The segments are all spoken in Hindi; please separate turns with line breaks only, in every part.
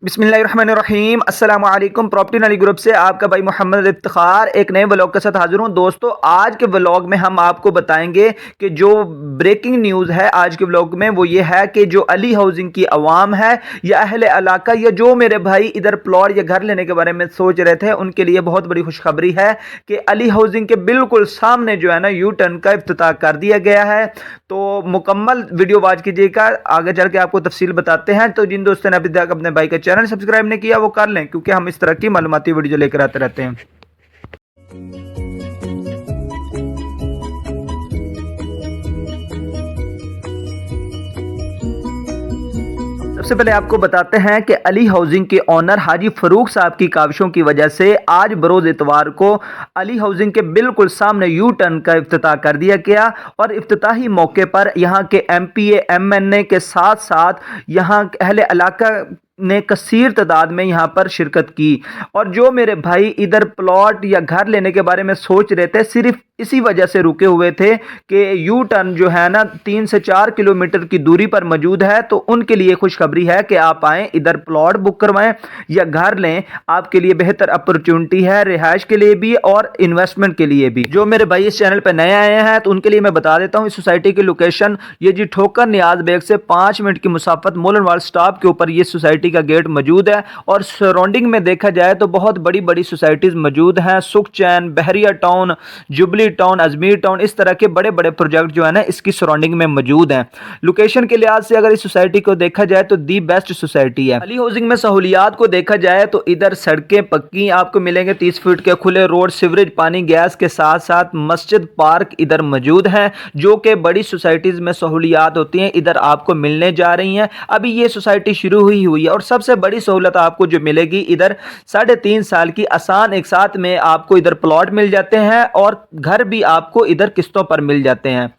बिस्मिल्लाहिर्रहमानिर्रहीम अस्सलाम वालेकुम। प्रॉपर्टी नाली ग्रुप से आपका भाई मोहम्मद इफ्तिखार एक नए व्लॉग के साथ हाजिर हूं। दोस्तों, आज के व्लॉग में हम आपको बताएंगे कि जो ब्रेकिंग न्यूज़ है आज के व्लॉग में वो ये है कि जो अली हाउसिंग की आवाम है या अहले इलाका या जो मेरे भाई इधर प्लॉट या घर लेने के बारे में सोच रहे थे उनके लिए बहुत बड़ी खुशखबरी है कि अली हाउसिंग के बिल्कुल सामने जो है ना यू टर्न का इफ्तिताह कर दिया गया है। तो मुकम्मल वीडियो वॉच कीजिएगा, आगे चल के आपको तफसील बताते हैं। तो जिन दोस्तों ने अभी तक अपने भाई का चैनल सब्सक्राइब नहीं किया वो कर लें, क्योंकि हम इस तरह की मालूमाती वीडियो लेकर आते रहते हैं। सबसे पहले आपको बताते हैं कि अली हाउसिंग के ओनर हाजी फरूक साहब की काविशों की वजह से आज बरोज इतवार को अली हाउसिंग के बिल्कुल सामने यू टर्न का इफ्तिताह कर दिया गया और इफ्तिताही मौके पर यहां के एमपीए एमएनए के साथ साथ यहां अहले इलाका ने कसीर तादाद में यहाँ पर शिरकत की। और जो मेरे भाई इधर प्लॉट या घर लेने के बारे में सोच रहे थे सिर्फ इसी वजह से रुके हुए थे कि यू टर्न जो है ना 3 से 4 किलोमीटर की दूरी पर मौजूद है, तो उनके लिए खुशखबरी है कि आप आएँ इधर प्लॉट बुक करवाएं या घर लें। आपके लिए बेहतर अपॉर्चुनिटी है रिहाइश के लिए भी और इन्वेस्टमेंट के लिए भी। जो मेरे भाई इस चैनल पर नए आए हैं तो उनके लिए मैं बता देता हूँ इस सोसाइटी की लोकेशन ये जी ठोकर नियाज बेग से 5 मिनट की मुसाफत मोलनवाल स्टॉप के ऊपर ये सोसाइटी का गेट मौजूद है। और सराउंडिंग में देखा जाए तो बहुत बड़ी बड़ी सोसाइटीज मौजूद हैं, Sukhchain, Bahria town, Jubilee town, Ajmer town, इस तरह के बड़े बड़े प्रोजेक्ट जो है ना इसकी सराउंडिंग में मौजूद हैं। लोकेशन के लिहाज से अगर इस सोसाइटी को देखा जाए तो दी बेस्ट सोसाइटी है। अली हाउसिंग में सहूलियात को देखा जाए तो इधर सड़कें पक्की आपको मिलेंगे, 30 फीट के खुले रोड, सीवरेज, पानी, गैस के साथ साथ मस्जिद, पार्क इधर मौजूद है, जो कि बड़ी सोसाइटीज में सहूलियात होती हैं इधर आपको मिलने जा रही हैं। अभी ये सोसाइटी शुरू हुई है और सबसे बड़ी सहूलत आपको जो मिलेगी इधर 3.5 साल की आसान एक साथ में आपको इधर प्लॉट मिल जाते हैं और घर भी आपको इधर किस्तों पर मिल जाते हैं।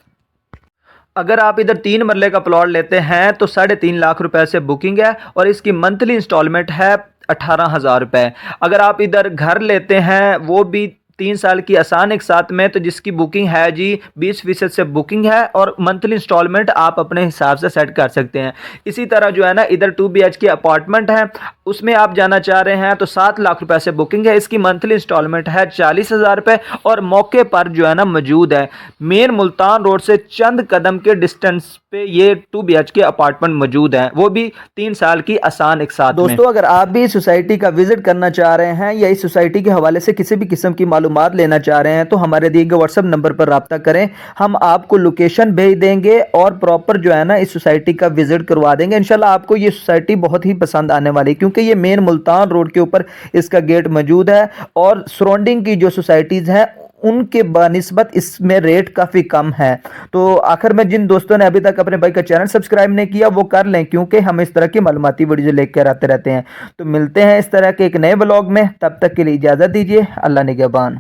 अगर आप इधर 3 मरले का प्लॉट लेते हैं तो 3.5 लाख रुपए से बुकिंग है और इसकी मंथली इंस्टॉलमेंट है 18,000 रुपए। अगर आप इधर घर लेते हैं वो भी 3 साल की आसान एक साथ में, तो जिसकी बुकिंग है जी 20% से बुकिंग है और मंथली इंस्टॉलमेंट आप अपने हिसाब से सेट कर सकते हैं। इसी तरह जो है ना इधर 2 BHK अपार्टमेंट है, उसमें आप जाना चाह रहे हैं तो 7 लाख रुपए से बुकिंग है, इसकी मंथली इंस्टॉलमेंट है 40,000 रुपए और मौके पर जो है ना मौजूद है। मेन मुल्तान रोड से चंद कदम के डिस्टेंस पे ये 2 BHK अपार्टमेंट मौजूद है, वो भी 3 साल की आसान एक साथ। दोस्तों, अगर आप भी इस सोसाइटी का विजिट करना चाह रहे हैं या इस सोसाइटी के हवाले से किसी भी किस्म की मालूमात लेना चाह रहे हैं तो हमारे दिए गए व्हाट्सएप नंबर पर राब्ता करें, हम आपको लोकेशन भेज देंगे और प्रॉपर जो है ना इस सोसाइटी का विजिट करवा देंगे। इंशाल्लाह आपको ये सोसाइटी बहुत ही पसंद आने वाली है, क्योंकि ये मेन मुल्तान रोड के ऊपर इसका गेट मौजूद है और सराउंडिंग की जो सोसाइटीज हैं उनके बनिस्बत इसमें रेट काफ़ी कम है। तो आखिर में जिन दोस्तों ने अभी तक अपने भाई का चैनल सब्सक्राइब नहीं किया वो कर लें, क्योंकि हम इस तरह की मालूमाती वीडियो लेकर आते रहते हैं। तो मिलते हैं इस तरह के एक नए ब्लॉग में, तब तक के लिए इजाज़त दीजिए। अल्लाह निगहबान।